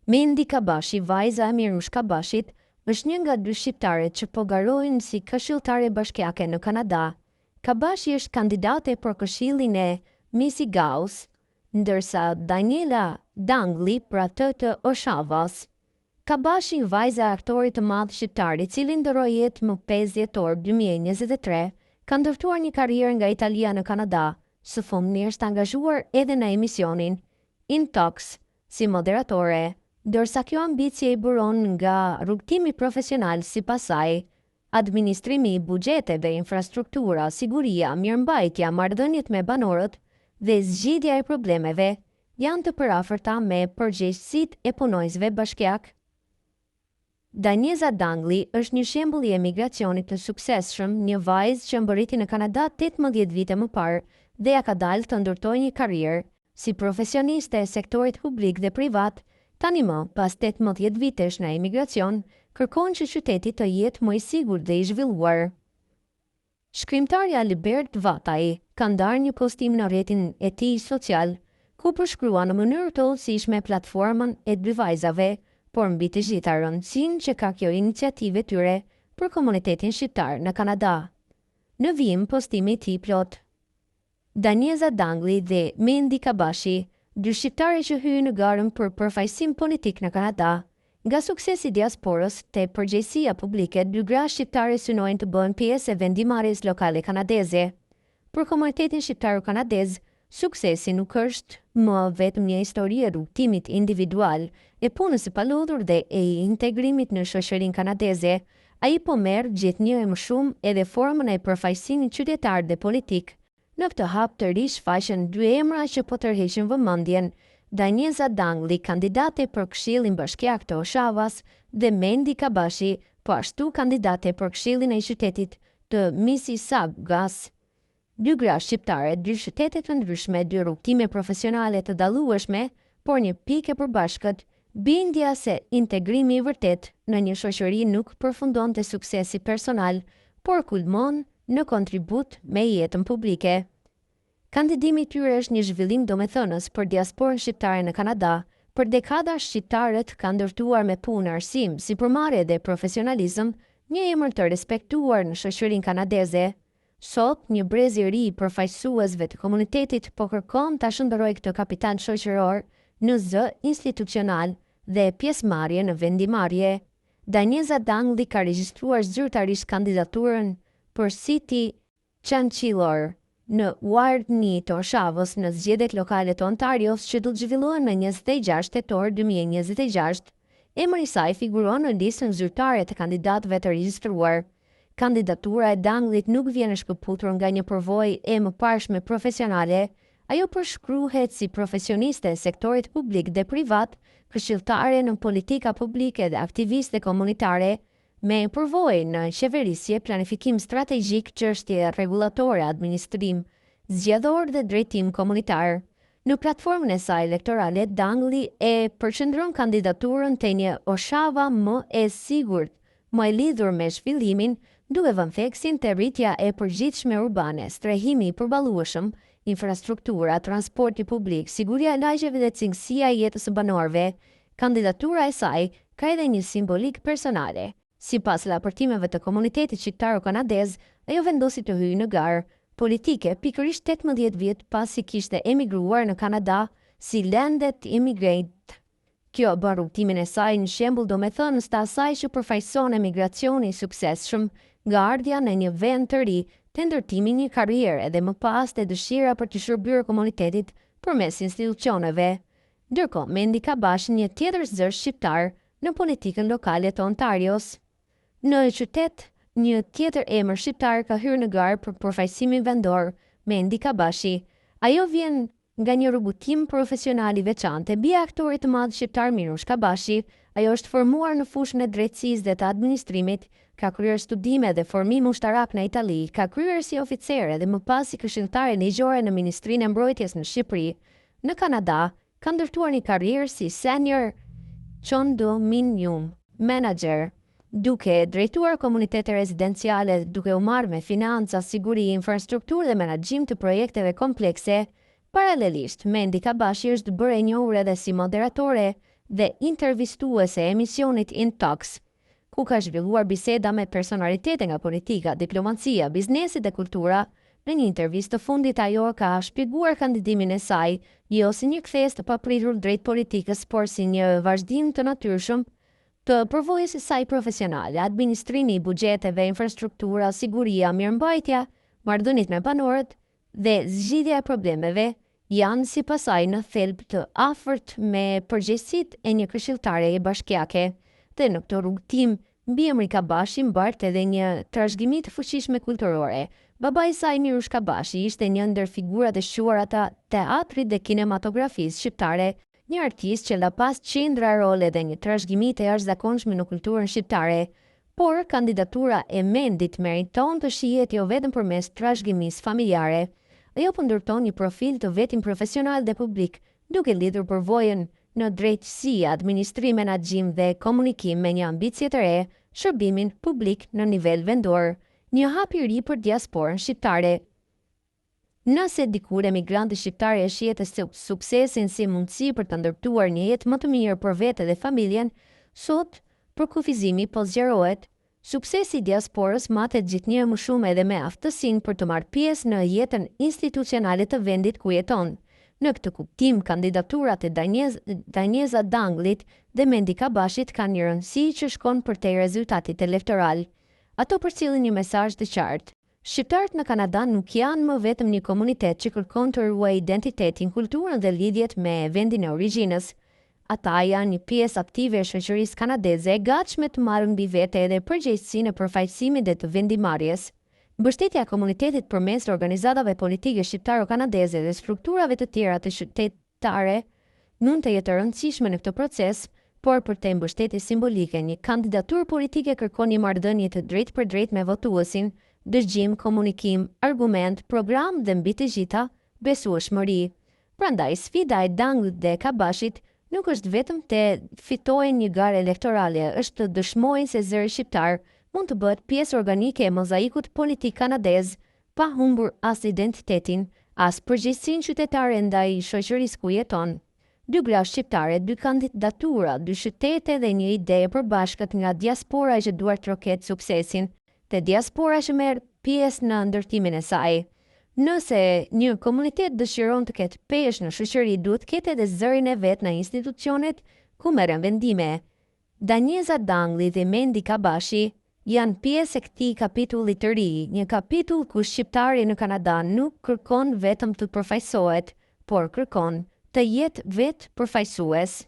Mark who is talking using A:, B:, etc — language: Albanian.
A: Mendi Kabashi, vajza e Mirush Kabashit, është një nga dy shqiptaret që po garojnë si këshilltare bashkiake në Kanada. Kabashi është kandidate për këshillin e Miss Gauss, ndërsa Daniela Dangli për atë të Oshavas. Kabashi, vajza e aktorit të madh shqiptar i cili ndëroi jetë më 5 dhjetor 2023, ka ndërtuar një karrierë nga Italia në Kanada, së fundmi është angazhuar edhe në emisionin In Talks si moderatore, ndërsa kjo ambicie i buron nga rrugtimi profesional sipas saj, administrimi i buxheteve, infrastruktura, siguria, mirëmbajtja, marrëdhëniet me banorët dhe zgjidhja e problemeve janë të përafërta me përgjegjësitë e punonjësve bashkiak. Daniela Dangli është një shembull i emigracionit të suksesshëm, një vajzë që mbërriti në Kanada 18 vite më parë dhe ja ka dalë të ndërtojë një karrierë si profesioniste e sektorit publik dhe privat. Tani më, pas 18 vitesh në emigracion, kërkon që qyteti të jetë më i sigurt dhe i zhvilluar. Shkrimtarja Libert Vataj ka ndarë një postim në rrjetin e tij social, ku përshkrua në mënyrë të hollësishme platformën e dy vajzave, por mbi të gjitha rëndësinë që ka kjo iniciativë e tyre për komunitetin shqiptar në Kanada. Në vijim postimi i tij plot. Daniela Dangli dhe Mendi Kabashi, dy shqiptare që hyjnë në garën për përfaqësim politik në Kanada. Nga suksesi i diasporës te përgjegjësia publike, dy gra shqiptare synojnë të bëhen pjesë e vendimarrjes lokale kanadeze. Për komunitetin shqiptar kanadez, suksesi nuk është më vetëm një histori e rrugtimit individual, e punës së palodhur dhe e integrimit në shoqërinë kanadeze. Ai po merr gjithnjë e më shumë edhe formën e përfaqësimit qytetar dhe politik. Në këtë hap të ri shfaqen dy emra që po tërheqin vëmendjen: Daniela Dangli, kandidate për Këshillin Bashkiak të Oshavas, dhe Mendi Kabashi, po ashtu kandidate për Këshillin e qytetit të Mississaugas. Dy gra shqiptare, dy qytete të ndryshme, dy rrugtime profesionale të dallueshme, por një pikë e përbashkët, bindja se integrimi i vërtet në një shoqëri nuk përfundon te suksesi personal, por kulmon në kontribut me jetën publike. Kandidimi i tyre është një zhvillim domethënës për diasporën shqiptare në Kanada. Për dekada shqiptarët kanë ndërtuar me punë, arsim, sipërmarrje dhe profesionalizëm një emër të respektuar në shoqërinë kanadeze. Sot, një brez i ri i përfaqësuesve të komunitetit po kërkon ta shndërrojë këtë kapital shoqëror në zë institucional dhe pjesëmarrje në vendimarrje. Daniela Dangli ka regjistruar zyrtarisht kandidaturën për City Chancellor në Ward 1 të Oshavës në zgjedhjet lokale të Ontarios që do të zhvillohen në 26 tetor 2026. Emri i saj figuron në listën zyrtare të kandidatëve të regjistruar. Kandidatura e Danglit nuk vjen e shkëputur nga një përvojë e mëparshme profesionale. Ajo përshkruhet si profesioniste e sektorit publik dhe privat, këshilltare në politika publike dhe aktiviste komunitare, me përvojë në qeverisje, planifikim strategjik, çështje rregullatore, administrim zgjedhor dhe drejtim komunitar. Në platformën e saj elektorale, Dangli e përqendron kandidaturën te një Oshava më e sigurt, më e lidhur me zhvillimin, duke vënë theksin te rritja e përgjithshme urbane, strehimi i përballueshëm, infrastruktura, transporti publik, siguria e lagjeve dhe cilësia e jetës së banorëve. Kandidatura e saj ka edhe një simbolik personale. Sipas raportimeve të komunitetit shqiptar kanadez, ajo vendosi të hyjë në garë politike pikërisht 18 vjet pasi kishte emigruar në Kanada si landed immigrant. Kjo bën rrugtimin e saj një shembull domethënës të asaj që përfaqëson emigracioni i suksesshëm, nga ardhja në një vend të ri, te ndërtimi një karrierë edhe më pas te dëshira për të shërbyer komunitetit përmes institucioneve. Ndërkohë, Mendi Kabashi, një tjetër zër shqiptar në politikën lokale të Ontarios. Në qytet, një tjetër emër shqiptar ka hyrë në garë për përfaqësimin vendor, Mendi Kabashi. Ajo vjen nga një rrugtim profesional i veçantë. Bia e aktorit të madh shqiptar Mirush Kabashi, ajo është formuar në fushën e drejtësisë dhe të administrimit, ka kryer studime dhe formim ushtarak në Itali, ka kryer si oficere dhe më pas si këshilltare ligjore në Ministrinë e Mbrojtjes në Shqipëri. Në Kanada, ka ndërtuar një karrierë si senior condominium manager, duke drejtuar komunitete rezidenciale, duke u marrë me financa, siguri, infrastrukturë dhe menaxhim të projekteve komplekse. Paralelisht, Mendi Kabashi është bërë e njohur edhe si moderatore dhe intervistuese e emisionit In Talks, ku ka zhvilluar biseda me personalitete nga politika, diplomacia, biznesi dhe kultura. Në një intervistë të fundit ajo ka shpjeguar kandidimin e saj jo si një kthes të papritur drejt politikës, por si një vazhdim të natyrshëm të përvojës së saj profesionale, administrimi i buxheteve, infrastruktura, siguria, mirëmbajtja, marrëdhëniet me banorët dhe zgjidhja e problemeve janë si pasaj në thelb të afërt me përgjegjësitë e një këshilltare e bashkiake. Dhe në këtë rrugtim, mbiemri Kabashi mbart edhe një trashëgimi të fuqishme kulturore. Babai i saj Mirush Kabashi ishte një ndër figurat e shuara të teatrit dhe kinematografisë shqiptare, një artist që la pas qendra role dhe një trashëgimi të jashtëzakonshme në kulturën shqiptare, por kandidatura e Mendit meriton të shihet jo vetëm përmes trashëgimisë familjare, ajo po ndërton një profil të vetin profesional dhe publik, duke lidhur përvojën në drejtësi, administrim, menaxhim dhe komunikim me një ambicie të re, shërbimin publik në nivel vendor, një hap i ri për diasporën shqiptare. Nëse dikur emigrantë shqiptarë e shihet suksesin si mundësi për të ndërtuar një jetë më të mirë për vete dhe familjen, sot për kufizimi po zgjerohet. Suksesi i diasporës matet gjithnjë më shumë edhe me aftësinë për të marrë pjesë në jetën institucionale të vendit ku jeton. Në këtë kuptim, kandidaturat e Danjeza Danglit dhe Mendi Kabashit kanë një rëndësi që shkon përtej rezultatit elektoral. Ato përcjellin një mesazh të qartë. Shqiptarët në Kanada nuk janë më vetëm një komunitet që kërkon të ruajë identitetin, kulturën dhe lidhjet me vendin e origjinës. Ata janë një pjesë aktive e shoqërisë kanadeze, e gatshme të marrë mbi vete edhe përgjegjësinë e përfaqësimit dhe të vendimarrjes. Mbështetja e komunitetit përmes organizatave politike shqiptaro-kanadeze dhe strukturave të tjera të qytetare mund të jetë e rëndësishme në këtë proces, por për të mbështetje simbolike, një kandidaturë politike kërkon një marrëdhënie të drejtë për drejtë me votuesin, dëgjim, komunikim, argument, program dhe mbi të gjitha, besueshmëri. Prandaj sfida e Danglit dhe Kabashit nuk është vetëm të fitojnë një garë elektorale, është të dëshmojnë se zëri shqiptar mund të bëhet pjesë organike e mozaikut politik kanadez, pa humbur as identitetin, as përgjegjësinë qytetare ndaj shoqërisë ku jeton. Dy gra shqiptare, dy kandidatura, dy qytete dhe një ide e përbashkët nga diaspora që duart të roket suksesin, te diaspora që merr pjesë në ndërtimin e saj. Nëse një komunitet dëshiron të ketë peshë në shoqëri, duhet të ketë edhe zërin e vet në institucionet ku merren vendime. Danjeza Dangli dhe Mendi Kabashi janë pjesë e këtij kapitulli të ri, një kapitull ku shqiptari në Kanada nuk kërkon vetëm të përfaqësohet, por kërkon të jetë vetë përfaqësues.